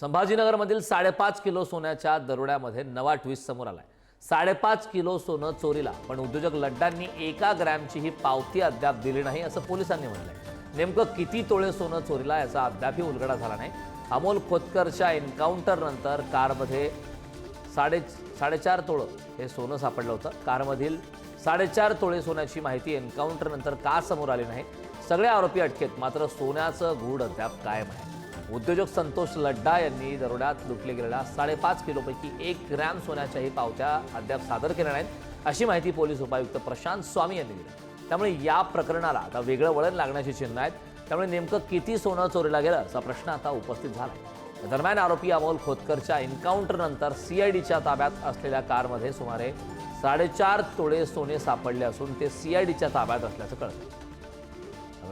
संभाजीनगरमधील 5.5 kilo सोन्याच्या दरोड्यामध्ये नवा twist समोर आलाय। 5.5 किलो सोनं चोरीला, पण उद्योजक लड्डांनी 1 ग्रॅमचीही पावती अद्याप दिली नाही असं पोलिसांनी म्हटलंय। नेमकं किती तोळे सोनं चोरीला याचा अद्यापही उलगडा झाला नाही। अमोल खोतकरच्या एन्काउंटर नंतर कारमध्ये 4.5 तोळे हे सोनं सापडलं होतं। कारमधील 4.5 तोळे सोन्याची माहिती एन्काउंटर नंतर का समोर आली नाही? सगळे आरोपी अटकेत, मात्र सोन्याचं गूढ अद्याप कायम आहे। उद्योजक संतोष लड्डा यांनी दरोड्यात लुटले गेलेल्या 5.5 किलोपैकी 1 ग्रॅम सोन्याच्याही पावत्या अद्याप सादर केल्या नाहीत अशी माहिती पोलीस उपायुक्त प्रशांत स्वामी यांनी दिली। त्यामुळे या प्रकरणाला आता वेगळं वळण लागण्याची चिन्ह आहेत। त्यामुळे नेमकं किती सोनं चोरीला गेलं असा प्रश्न आता उपस्थित झाला। दरम्यान आरोपी अमोल खोतकरच्या एन्काउंटर नंतर सीआयडीच्या ताब्यात असलेल्या कारमध्ये सुमारे 4.5 तोळे सोने सापडले असून ते सीआयडीच्या ताब्यात असल्याचं कळतं।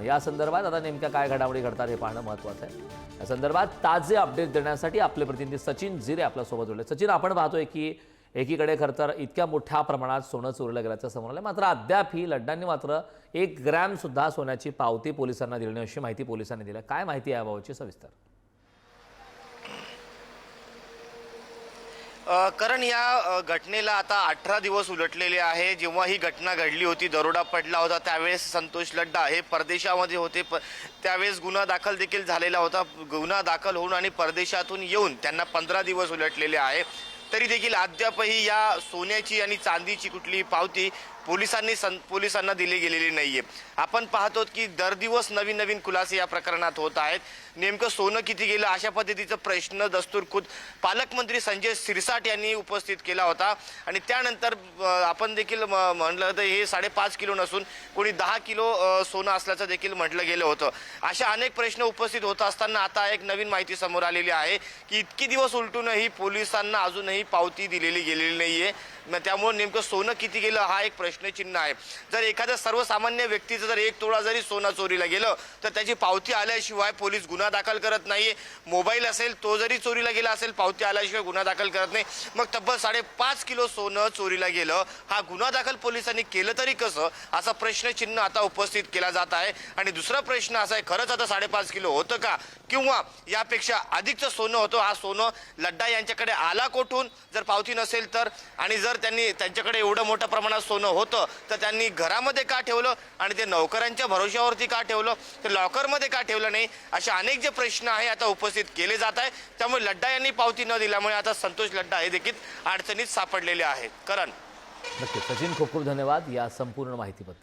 या संदर्भात आता नेमक्या काय घडामोडी घडतात हे पाहणं महत्त्वाचं आहे। या संदर्भात ताजे अपडेट देण्यासाठी आपले प्रतिनिधी सचिन जिरे आपल्या सोबत जोडले। सचिन, आपण पाहतोय की एकीकडे खरं तर इतक्या मोठ्या प्रमाणात सोनं चोरीला गेल्याचं समोर आलं, मात्र अद्यापही लड्डांनी मात्र 1 ग्रॅम सुद्धा सोन्याची पावती पोलिसांना दिली नाही अशी माहिती पोलिसांनी दिली। काय माहिती आहे याबाबतची सविस्तर? कारण या घटनेला आता 18 दिवस उलटलेले आहे। जेव्हा ही घटना घडली होती, दरोडा पडला होता, त्यावेळेस संतोष लड्डा हे परदेशामध्ये होते। त्यावेळेस गुन्हा दाखल देखील झालेला होता। गुन्हा दाखल होऊन आणि परदेशातून येऊन त्यांना 15 दिवस उलटलेले आहे। तरी देखील अद्यापही या सोन्याची आणि चांदीची कुठलीही पावती पोलिसांना दिली गेलेली नाहीये। आपण पाहतो की दर दिवस नवीन नवीन खुलासे या प्रकरणात होत आहेत। नेमकं सोनं किती गेलं अशा पद्धतीचा प्रश्न दस्तूर खुद पालकमंत्री संजय सिरसाट यांनी उपस्थित केला होता। आणि त्यानंतर आपण देखील म्हटलं तर हे 5.5 किलो नसून कोणी 10 किलो सोनं असल्याचं देखील म्हटलं गेलं होतं। अशा अनेक प्रश्न उपस्थित होत असताना आता एक नवीन माहिती समोर आलेली आहे की इतकी दिवस उलटूनही पोलिसांना अजूनही पावती दिलेली गेलेली नाहीये। त्यामुळे नेमकं सोनं किती गेलं हा एक प्रश्नचिन्ह आहे। जर एखाद्या सर्वसामान्य व्यक्तीचं जर 1 तोळा जरी सोनं चोरीला गेलं तर त्याची पावती आल्याशिवाय पोलीस गुन्हा दाखल करत नाहीये। मोबाईल असेल तो जरी चोरीला गेला असेल, पावती आल्याशिवाय गुन्हा दाखल करत नाही। मग तब्बल 5.5 किलो सोनं चोरीला गेलं, हा गुन्हा दाखल पोलिसांनी केलं तरी कसं असा प्रश्नचिन्ह आता उपस्थित केला जात आहे। आणि दुसरा प्रश्न असा आहे, खरंच आता 5.5 किलो होतं का किंवा यापेक्षा अधिकचं सोनं होतं? हा सोनं लड्डा यांच्याकडे आला कोठून जर पावती नसेल तर? आणि जर त्यांच्याकडे एवढं मोठ्या प्रमाणात सोनं होतं तर त्यांनी घरामध्ये का ठेवलं आणि ते नौकरांच्या भरोश्यावरती का ठेवलं, तर लॉकरमध्ये का ठेवलं नाही? अशा अनेक जे प्रश्न आहे आता उपस्थित केले जात आहे। त्यामुळे लड्डा यांनी पावती न दिल्यामुळे आता संतोष लड्डा हे देखील अडचणीत सापडलेले आहेत। करण, नक्कीच सचिन, खूप खूप धन्यवाद या संपूर्ण माहितीबद्दल।